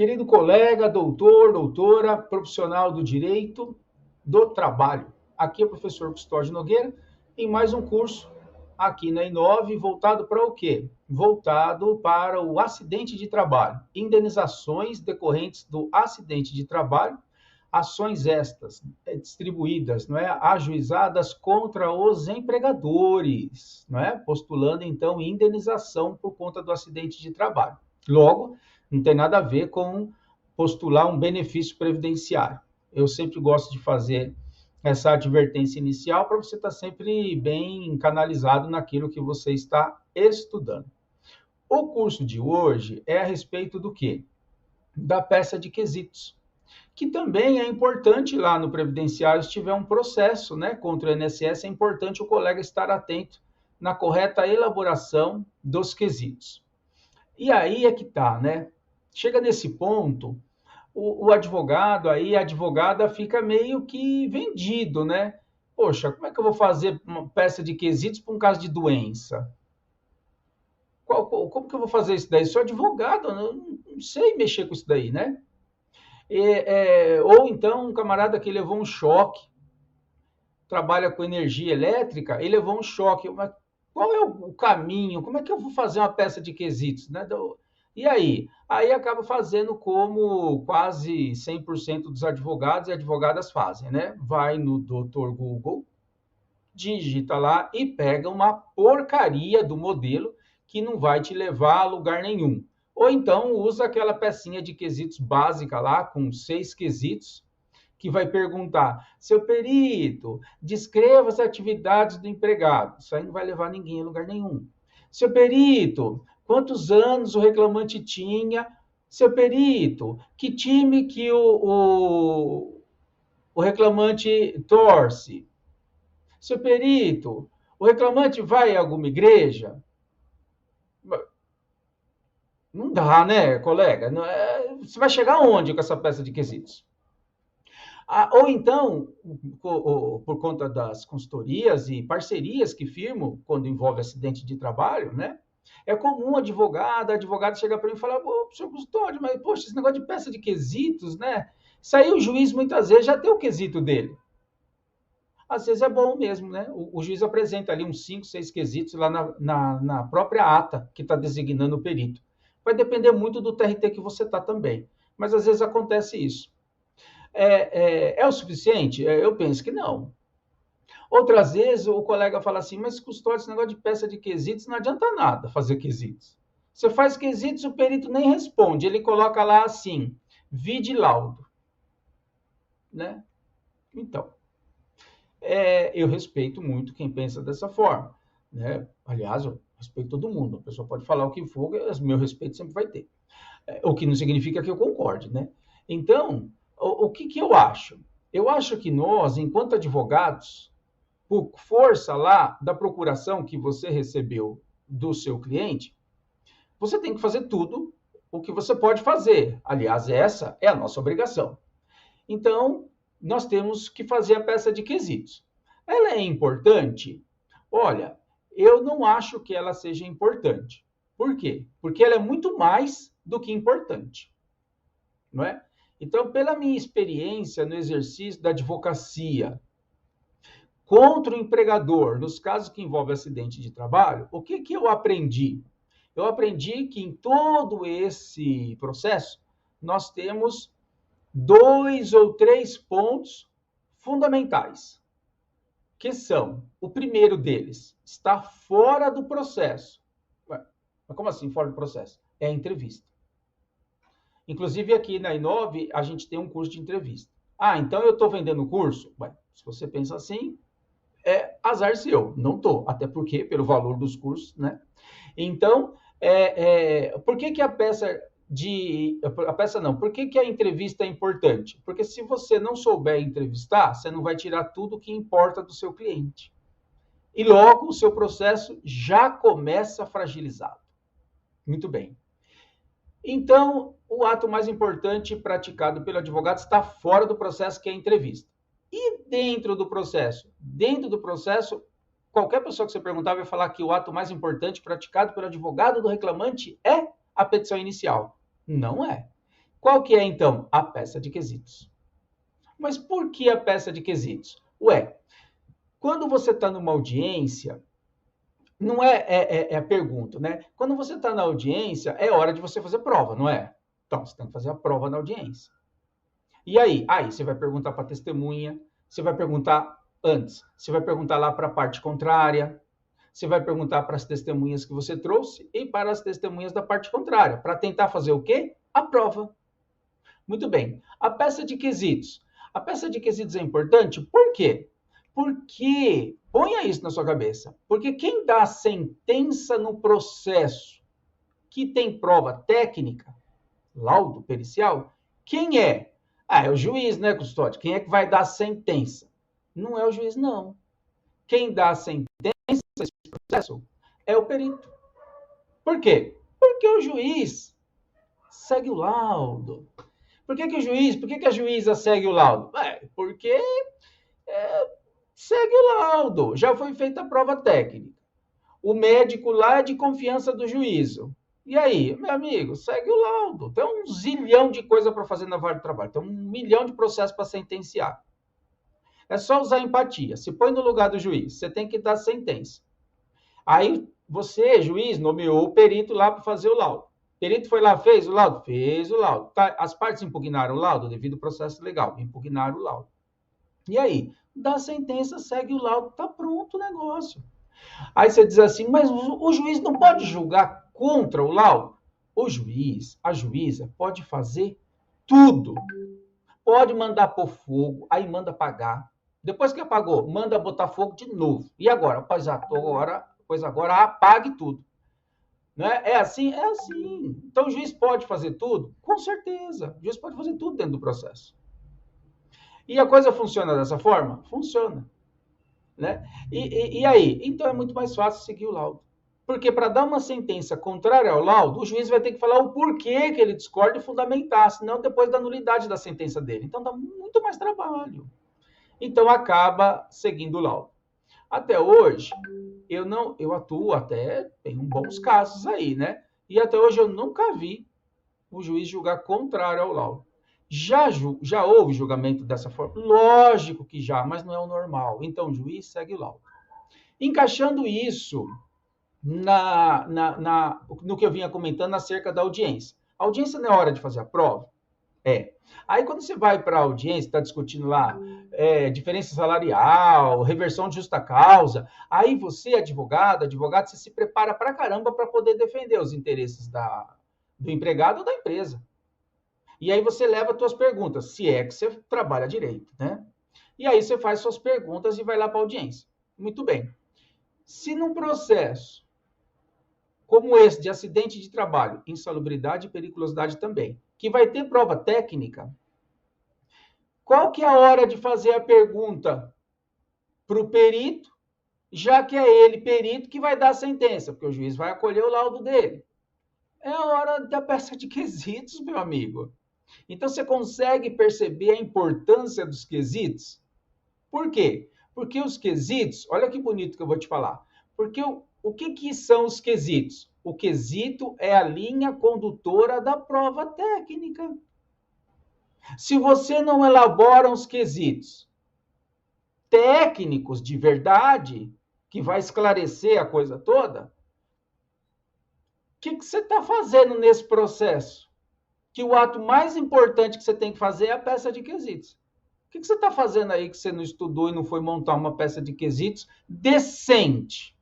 Querido colega, doutor, doutora, profissional do direito do trabalho. Aqui é o professor Custódio Nogueira em mais um curso aqui na Inove, voltado para o quê? Voltado para o acidente de trabalho, indenizações decorrentes do acidente de trabalho, ações estas distribuídas, não é, ajuizadas contra os empregadores, não é, postulando então indenização por conta do acidente de trabalho. Logo, não tem nada a ver com postular um benefício previdenciário. Eu sempre gosto de fazer essa advertência inicial para você estar sempre bem canalizado naquilo que você está estudando. O curso de hoje é a respeito do quê? Da peça de quesitos, que também é importante lá no previdenciário, se tiver um processo, né, contra o INSS, é importante o colega estar atento na correta elaboração dos quesitos. E aí é que tá, né? Chega nesse ponto, o advogado aí, a advogada fica meio que vendido, né? Poxa, como é que eu vou fazer uma peça de quesitos para um caso de doença? Como que eu vou fazer isso daí? Sou advogado, não sei mexer com isso daí, né? Ou então um camarada que levou um choque, trabalha com energia elétrica, ele levou um choque. Mas qual é o caminho? Como é que eu vou fazer uma peça de quesitos, né? E aí? Aí acaba fazendo como quase 100% dos advogados e advogadas fazem, né? Vai no Dr. Google, digita lá e pega uma porcaria do modelo que não vai te levar a lugar nenhum. Ou então usa aquela pecinha de quesitos básica lá, com 6 quesitos, que vai perguntar, seu perito, descreva as atividades do empregado. Isso aí não vai levar ninguém a lugar nenhum. Seu perito, quantos anos o reclamante tinha? Seu perito, que time que o reclamante torce? Seu perito, o reclamante vai a alguma igreja? Não dá, né, colega? Você vai chegar aonde com essa peça de quesitos? Ou então, por conta das consultorias e parcerias que firmo quando envolve acidente de trabalho, né? É comum advogado chega para mim e falar, professor Custódio, mas poxa, esse negócio de peça de quesitos, né? Isso aí o juiz muitas vezes já tem o quesito dele. Às vezes é bom mesmo, né? O juiz apresenta ali uns 5, 6 quesitos lá na própria ata que está designando o perito. Vai depender muito do TRT que você está também. Mas às vezes acontece isso. É o suficiente? Eu penso que não. Outras vezes o colega fala assim, mas Custódio, esse negócio de peça de quesitos não adianta nada fazer quesitos. Você faz quesitos, o perito nem responde, ele coloca lá assim, vide laudo. Né? Então, eu respeito muito quem pensa dessa forma. Né? Aliás, eu respeito todo mundo. A pessoa pode falar o que for, meu respeito sempre vai ter. O que não significa que eu concorde. Né? Então, o que eu acho? Eu acho que nós, enquanto advogados, por força lá da procuração que você recebeu do seu cliente, você tem que fazer tudo o que você pode fazer. Aliás, essa é a nossa obrigação. Então, nós temos que fazer a peça de quesitos. Ela é importante? Olha, eu não acho que ela seja importante. Por quê? Porque ela é muito mais do que importante. Não é? Então, pela minha experiência no exercício da advocacia contra o empregador, nos casos que envolvem acidente de trabalho, o que eu aprendi? Eu aprendi que em todo esse processo, nós temos 2 ou 3 pontos fundamentais, que são, o primeiro deles, está fora do processo. Mas como assim fora do processo? É a entrevista. Inclusive aqui na Inove, a gente tem um curso de entrevista. Então eu estou vendendo o curso? Se você pensa assim, é azar seu, não estou, até porque pelo valor dos cursos, né? Então, por que a peça não, por que a entrevista é importante? Porque se você não souber entrevistar, você não vai tirar tudo o que importa do seu cliente. E logo o seu processo já começa fragilizado. Muito bem. Então, o ato mais importante praticado pelo advogado está fora do processo, que é a entrevista. E dentro do processo? Dentro do processo, qualquer pessoa que você perguntar vai falar que o ato mais importante praticado pelo advogado do reclamante é a petição inicial. Não é. Qual que é, então? A peça de quesitos. Mas por que a peça de quesitos? Ué, quando você está numa audiência, não é a pergunta, né? Quando você está na audiência, é hora de você fazer prova, não é? Então, você tem que fazer a prova na audiência. E aí? Aí você vai perguntar para a testemunha, você vai perguntar antes, você vai perguntar lá para a parte contrária, você vai perguntar para as testemunhas que você trouxe e para as testemunhas da parte contrária, para tentar fazer o quê? A prova. Muito bem. A peça de quesitos. A peça de quesitos é importante, por quê? Porque, ponha isso na sua cabeça, porque quem dá a sentença no processo que tem prova técnica, laudo pericial, quem é? Ah, é o juiz, né, Custódio? Quem é que vai dar a sentença? Não é o juiz, não. Quem dá a sentença nesse processo é o perito. Por quê? Porque o juiz segue o laudo. Por que que a juíza segue o laudo? Porque segue o laudo. Já foi feita a prova técnica. O médico lá é de confiança do juízo. E aí, meu amigo, segue o laudo. Tem um zilhão de coisa para fazer na vara do trabalho. Tem 1 milhão de processos para sentenciar. É só usar empatia. Se põe no lugar do juiz. Você tem que dar sentença. Aí você, juiz, nomeou o perito lá para fazer o laudo. O perito foi lá, fez o laudo? Fez o laudo. Tá, as partes impugnaram o laudo devido ao processo legal. Impugnaram o laudo. E aí? Dá sentença, segue o laudo, tá pronto o negócio. Aí você diz assim, mas o juiz não pode julgar contra o laudo? O juiz, a juíza, pode fazer tudo. Pode mandar pôr fogo, aí manda apagar. Depois que apagou, manda botar fogo de novo. E agora? Pois agora apague tudo. Né? É assim? É assim. Então o juiz pode fazer tudo? Com certeza. O juiz pode fazer tudo dentro do processo. E a coisa funciona dessa forma? Funciona. Né? E aí? Então é muito mais fácil seguir o laudo. Porque para dar uma sentença contrária ao laudo, o juiz vai ter que falar o porquê que ele discorda e fundamentar, senão depois da nulidade da sentença dele. Então dá muito mais trabalho. Então acaba seguindo o laudo. Até hoje, eu atuo até em bons casos aí, né? E até hoje eu nunca vi o juiz julgar contrário ao laudo. Já houve julgamento dessa forma? Lógico que já, mas não é o normal. Então o juiz segue o laudo. Encaixando isso no que eu vinha comentando acerca da audiência. A audiência não é hora de fazer a prova? É. Aí quando você vai para a audiência, está discutindo lá diferença salarial, reversão de justa causa, aí você, advogado, você se prepara para caramba para poder defender os interesses do empregado ou da empresa. E aí você leva as suas perguntas, se é que você trabalha direito, né? E aí você faz suas perguntas e vai lá para a audiência. Muito bem. Se num processo como esse de acidente de trabalho, insalubridade e periculosidade também, que vai ter prova técnica, qual que é a hora de fazer a pergunta para o perito, já que é ele, perito, que vai dar a sentença, porque o juiz vai acolher o laudo dele? É a hora da peça de quesitos, meu amigo. Então, você consegue perceber a importância dos quesitos? Por quê? Porque os quesitos, olha que bonito que eu vou te falar. Porque o que são os quesitos? O quesito é a linha condutora da prova técnica. Se você não elabora os quesitos técnicos de verdade, que vai esclarecer a coisa toda, o que você está fazendo nesse processo? Que o ato mais importante que você tem que fazer é a peça de quesitos. O que você está fazendo aí que você não estudou e não foi montar uma peça de quesitos decente?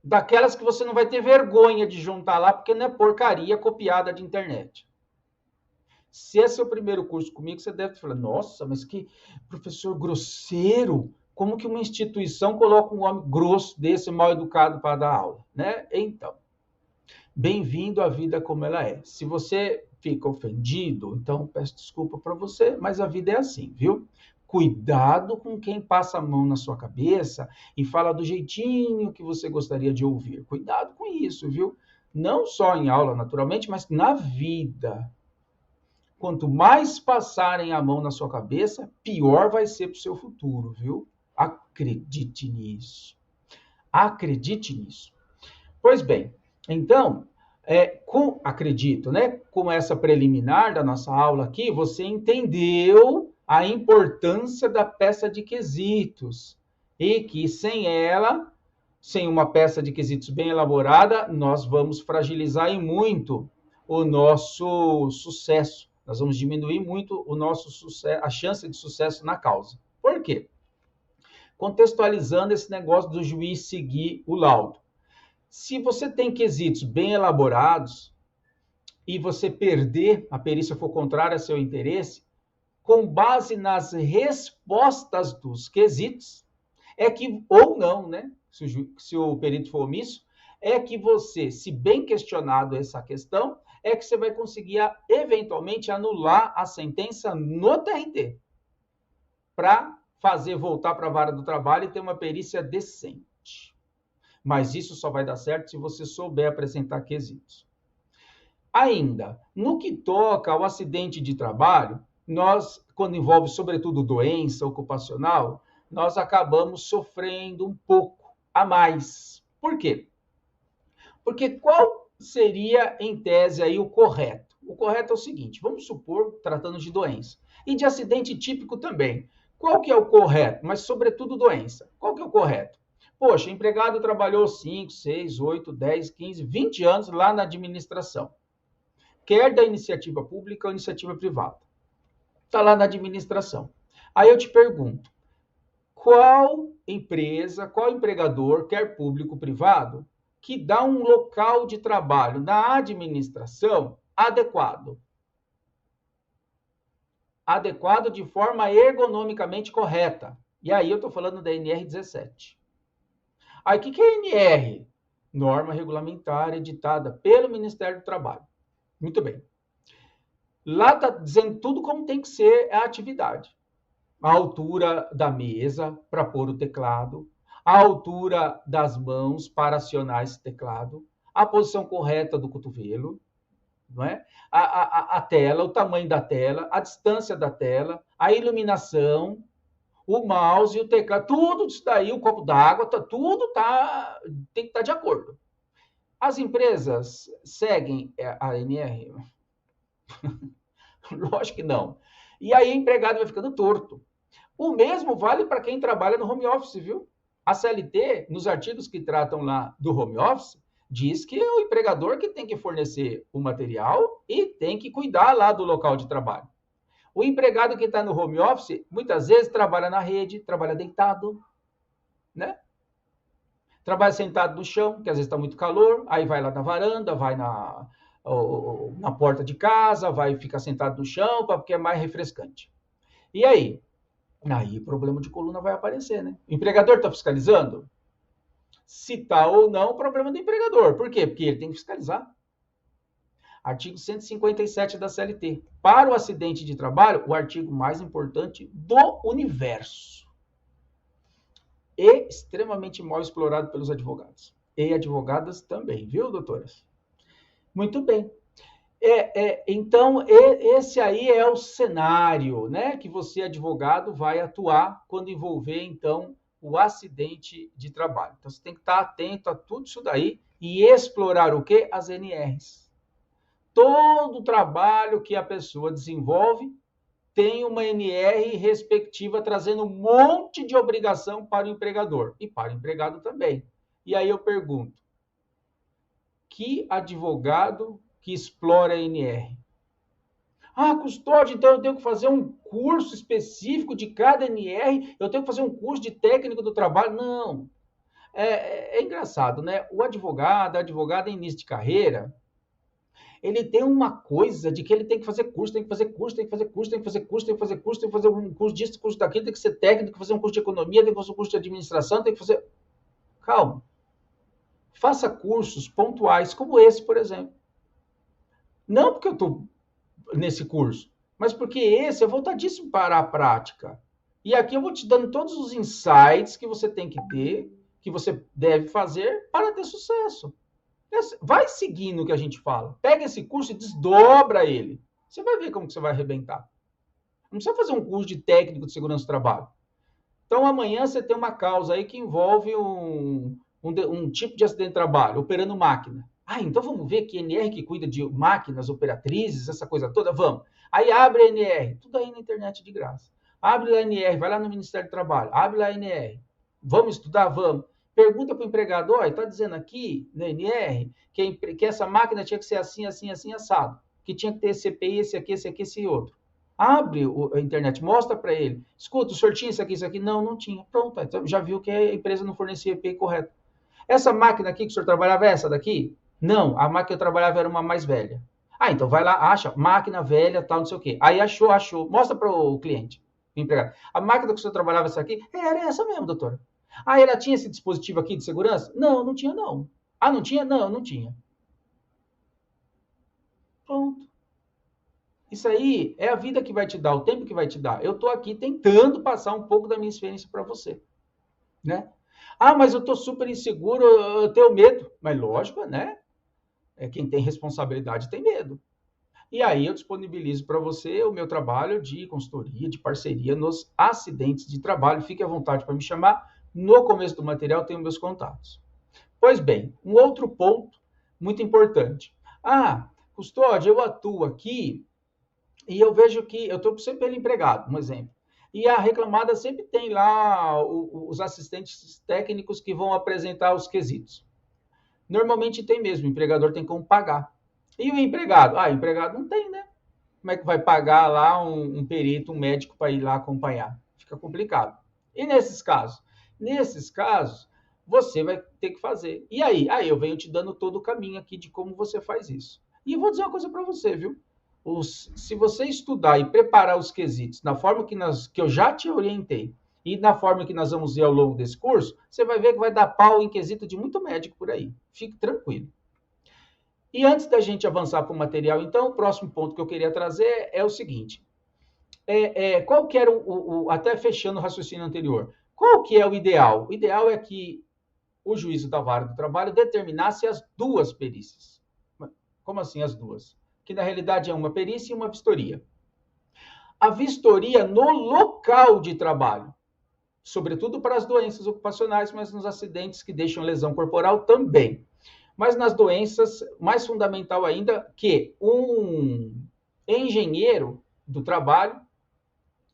Daquelas que você não vai ter vergonha de juntar lá, porque não é porcaria copiada de internet. Se esse é o primeiro curso comigo, você deve falar, nossa, mas que professor grosseiro, como que uma instituição coloca um homem grosso desse, mal educado para dar aula, né? Então, bem-vindo à vida como ela é. Se você fica ofendido, então peço desculpa para você, mas a vida é assim, viu? Cuidado com quem passa a mão na sua cabeça e fala do jeitinho que você gostaria de ouvir. Cuidado com isso, viu? Não só em aula, naturalmente, mas na vida. Quanto mais passarem a mão na sua cabeça, pior vai ser para o seu futuro, viu? Acredite nisso. Acredite nisso. Pois bem, então, Acredito, né? Com essa preliminar da nossa aula aqui, você entendeu a importância da peça de quesitos e que sem ela, sem uma peça de quesitos bem elaborada, nós vamos fragilizar e muito o nosso sucesso. Nós vamos diminuir muito o nosso sucesso, a chance de sucesso na causa. Por quê? Contextualizando esse negócio do juiz seguir o laudo. Se você tem quesitos bem elaborados e você perder, a perícia for contrária a seu interesse, com base nas respostas dos quesitos, é que, ou não, né? Se o perito for omisso, é que você, se bem questionado essa questão, é que você vai conseguir, eventualmente, anular a sentença no TRT, para fazer voltar para a vara do trabalho e ter uma perícia decente. Mas isso só vai dar certo se você souber apresentar quesitos. Ainda, no que toca ao acidente de trabalho, nós, quando envolve sobretudo doença ocupacional, nós acabamos sofrendo um pouco a mais. Por quê? Porque qual seria, em tese, aí o correto? O correto é o seguinte, vamos supor, tratando de doença, e de acidente típico também. Qual que é o correto? Mas, sobretudo, doença. Qual que é o correto? Poxa, empregado trabalhou 5, 6, 8, 10, 15, 20 anos lá na administração. Quer da iniciativa pública ou iniciativa privada. Está lá na administração. Aí eu te pergunto, qual empresa, qual empregador, quer público ou privado, que dá um local de trabalho na administração adequado? Adequado de forma ergonomicamente correta. E aí eu estou falando da NR17. Aí o que é NR? Norma regulamentar editada pelo Ministério do Trabalho. Muito bem. Lá está dizendo tudo como tem que ser a atividade. A altura da mesa para pôr o teclado, a altura das mãos para acionar esse teclado, a posição correta do cotovelo, não é? A tela, o tamanho da tela, a distância da tela, a iluminação, o mouse e o teclado, tudo isso daí, o copo d'água, tem que estar de acordo. As empresas seguem a NR? Lógico que não. E aí o empregado vai ficando torto. O mesmo vale para quem trabalha no home office, viu? A CLT, nos artigos que tratam lá do home office, diz que é o empregador que tem que fornecer o material e tem que cuidar lá do local de trabalho. O empregado que está no home office, muitas vezes trabalha na rede, trabalha deitado, né? Trabalha sentado no chão, que às vezes está muito calor, aí vai lá na varanda, vai na porta de casa, vai ficar sentado no chão, porque é mais refrescante. E aí? Aí problema de coluna vai aparecer, né? O empregador está fiscalizando? Se está ou não, problema do empregador. Por quê? Porque ele tem que fiscalizar. Artigo 157 da CLT. Para o acidente de trabalho, o artigo mais importante do universo. E extremamente mal explorado pelos advogados. E advogadas também, viu, doutoras? Muito bem. Então, esse aí é o cenário, né, que você, advogado, vai atuar quando envolver, então, o acidente de trabalho. Então, você tem que estar atento a tudo isso daí e explorar o quê? As NRs. Todo trabalho que a pessoa desenvolve tem uma NR respectiva, trazendo um monte de obrigação para o empregador e para o empregado também. E aí eu pergunto, que advogado que explora a NR? Ah, custódio, então eu tenho que fazer um curso específico de cada NR, eu tenho que fazer um curso de técnico do trabalho. Não. É engraçado, né? O advogado, a advogada em início de carreira, ele tem uma coisa de que ele tem que fazer curso, tem que fazer curso, tem que fazer curso, tem que fazer curso, tem que fazer curso, tem que fazer um curso disso, curso daquilo, tem que ser técnico, tem que fazer um curso de economia, tem que fazer um curso de administração, tem que fazer... Calma. Faça cursos pontuais como esse, por exemplo. Não porque eu estou nesse curso, mas porque esse é voltadíssimo para a prática. E aqui eu vou te dando todos os insights que você tem que ter, que você deve fazer para ter sucesso. Vai seguindo o que a gente fala. Pega esse curso e desdobra ele. Você vai ver como que você vai arrebentar. Não precisa fazer um curso de técnico de segurança do trabalho. Então, amanhã você tem uma causa aí que envolve um tipo de acidente de trabalho, operando máquina. Ah, então vamos ver que NR que cuida de máquinas, operatrizes, essa coisa toda, vamos. Aí abre a NR, tudo aí na internet de graça. Abre lá a NR, vai lá no Ministério do Trabalho, abre lá a NR. Vamos estudar? Vamos. Pergunta para o empregador, olha, está dizendo aqui na NR que essa máquina tinha que ser assim, assim, assim, assado. Que tinha que ter esse CPI, esse aqui, esse outro. Abre a internet, mostra para ele. Escuta, o senhor tinha isso aqui, isso aqui? Não, não tinha. Pronto, então já viu que a empresa não fornecia EPI correto. Essa máquina aqui que o senhor trabalhava é essa daqui? Não, a máquina que eu trabalhava era uma mais velha. Ah, então vai lá, acha, máquina velha, tal, não sei o quê. Aí achou. Mostra para o cliente, o empregado. A máquina que o senhor trabalhava essa aqui? Era essa mesmo, doutora. Ah, ela tinha esse dispositivo aqui de segurança? Não, não tinha, não. Ah, não tinha? Não, não tinha. Pronto. Isso aí é a vida que vai te dar, o tempo que vai te dar. Eu estou aqui tentando passar um pouco da minha experiência para você, né? Ah, mas eu estou super inseguro, eu tenho medo. Mas lógico, né? Quem tem responsabilidade tem medo. E aí eu disponibilizo para você o meu trabalho de consultoria, de parceria nos acidentes de trabalho. Fique à vontade para me chamar. No começo do material tem os meus contatos. Pois bem, um outro ponto muito importante. Ah, Custódio, eu atuo aqui e eu vejo que eu estou sempre pelo empregado, um exemplo. E a reclamada sempre tem lá os assistentes técnicos que vão apresentar os quesitos. Normalmente tem mesmo, o empregador tem como pagar. E o empregado? Ah, o empregado não tem, né? Como é que vai pagar lá um perito, um médico para ir lá acompanhar? Fica complicado. E nesses casos? Nesses casos, você vai ter que fazer. E aí? Aí eu venho te dando todo o caminho aqui de como você faz isso. E eu vou dizer uma coisa para você, viu? Se você estudar e preparar os quesitos na forma que eu já te orientei e na forma que nós vamos ver ao longo desse curso, você vai ver que vai dar pau em quesito de muito médico por aí. Fique tranquilo. E antes da gente avançar para o material, então, o próximo ponto que eu queria trazer é o seguinte. Qual que era até fechando o raciocínio anterior, qual que é o ideal? O ideal é que o juízo da vara do trabalho determinasse as duas perícias. Como assim as duas? Que na realidade é uma perícia e uma vistoria. A vistoria no local de trabalho, sobretudo para as doenças ocupacionais, mas nos acidentes que deixam lesão corporal também. Mas nas doenças, mais fundamental ainda que um engenheiro do trabalho,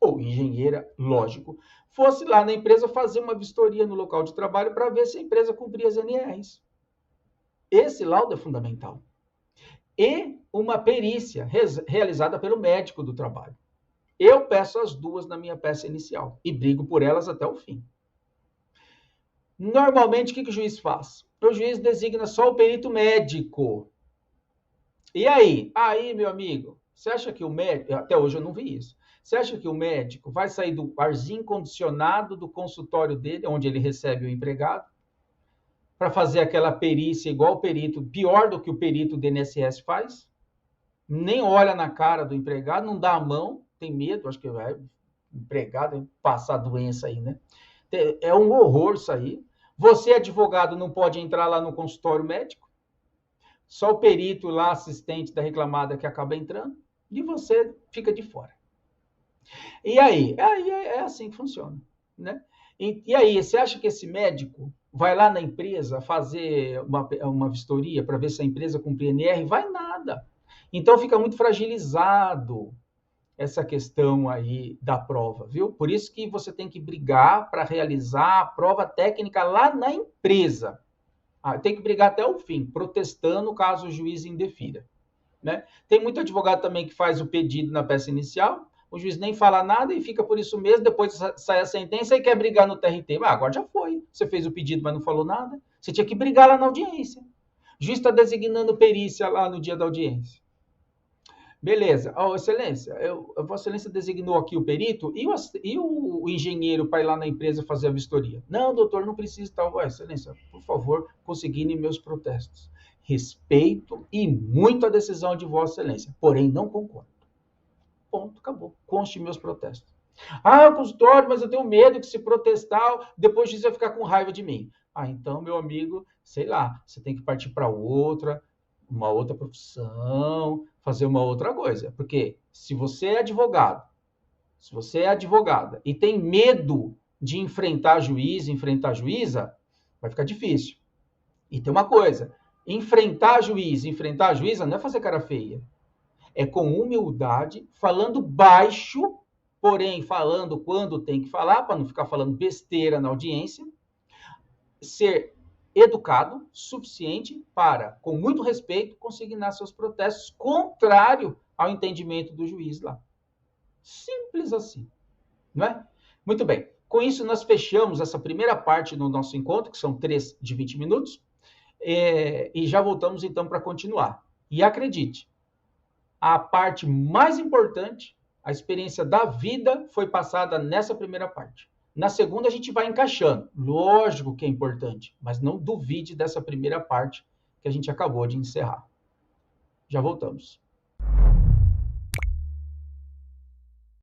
ou engenheira, lógico, fosse lá na empresa fazer uma vistoria no local de trabalho para ver se a empresa cumpria as NRs. Esse laudo é fundamental. E uma perícia realizada pelo médico do trabalho. Eu peço as duas na minha peça inicial e brigo por elas até o fim. Normalmente, o que o juiz faz? O juiz designa só o perito médico. E aí? Aí, meu amigo, você acha que o médico... Até hoje eu não vi isso. Você acha que o médico vai sair do arzinho condicionado do consultório dele, onde ele recebe o empregado, para fazer aquela perícia igual o perito, pior do que o perito do INSS faz? Nem olha na cara do empregado, não dá a mão, tem medo, acho que vai empregado passar doença aí, né? É um horror isso aí. Você, advogado, não pode entrar lá no consultório médico, só o perito lá, assistente da reclamada que acaba entrando, e você fica de fora. E aí? Aí é assim que funciona, né? E aí, você acha que esse médico vai lá na empresa fazer uma vistoria para ver se a empresa cumpre NR? Vai nada. Então fica muito fragilizado essa questão aí da prova, viu? Por isso que você tem que brigar para realizar a prova técnica lá na empresa. Tem que brigar até o fim, protestando caso o juiz indefira, né? Tem muito advogado também que faz o pedido na peça inicial, o juiz nem fala nada e fica por isso mesmo, depois sai a sentença e quer brigar no TRT. Agora já foi, você fez o pedido, mas não falou nada. Você tinha que brigar lá na audiência. O juiz está designando perícia lá no dia da audiência. Beleza. Excelência, Vossa Excelência designou aqui o perito e o engenheiro para ir lá na empresa fazer a vistoria. Não, doutor, não precisa tal. Excelência, por favor, consignem meus protestos. Respeito e muito a decisão de Vossa Excelência, porém não concordo. Ponto, acabou. Conste meus protestos. Consultório, mas eu tenho medo que se protestar, depois disso vai ficar com raiva de mim. Então, meu amigo, sei lá, você tem que partir para uma outra profissão, fazer uma outra coisa. Porque se você é advogado, se você é advogada e tem medo de enfrentar juiz, enfrentar juíza, vai ficar difícil. E tem uma coisa, Enfrentar juiz, enfrentar a juíza não é fazer cara feia. É com humildade, falando baixo, porém falando quando tem que falar, para não ficar falando besteira na audiência, ser educado suficiente para, com muito respeito, consignar seus protestos contrário ao entendimento do juiz lá. Simples assim, não é? Muito bem. Com isso, nós fechamos essa primeira parte do nosso encontro, que são 3 de 20 minutos, e já voltamos então para continuar. E acredite, a parte mais importante, a experiência da vida, foi passada nessa primeira parte. Na segunda, a gente vai encaixando. Lógico que é importante, mas não duvide dessa primeira parte que a gente acabou de encerrar. Já voltamos.